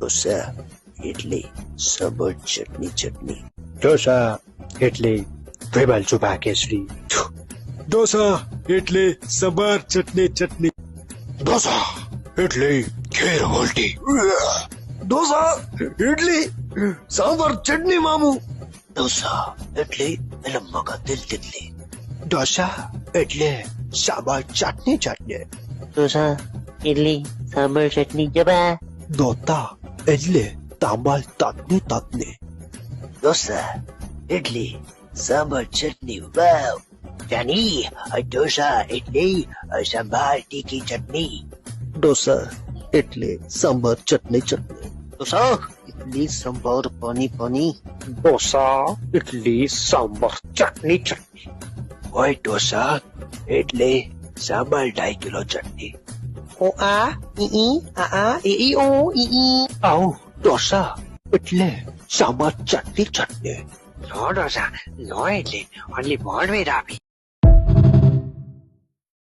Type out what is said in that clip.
ઢોસા એટલે સાંભર ચટણી. ઢોસા એટલે વેબાલ ચુભા કેસરી. ઢોસા એટલે સંભાર ચટણી. ઢોસા એટલે ઘેર વોલ્ટી. ઢોસા એટલે સાંભર ચટણી મામુ. ઢોસા એટલે લંબા તિલ્લી. ઢોસા એટલે સાંભાર ચટણી. ઢોસા ઇડલી સાંભર ચટણી જબા. દોતા એટલે તાંબાલ તાતને. ઢોસા એટલે સાંભર ચટણી. વાવ જાની ઢોસા એટલે સંભાર તીખી ચટણી. ઢોસા એટલે સાંભાર ચટણી. ઢોસા ઇડલી સંભાર પાણી. ઢોસા ઇડલી સાંભાર ચટણી. ઓય ઢોસા એટલે સાંભાર 2.5 કિલો ચટણી. ઓ આ ઈ આ ઈ ઓ ઈ. આવ ઢોસા એટલે સાંભાર ચટણી. નો ઢોસા નો એટલે ઓનલી 1 way આપી.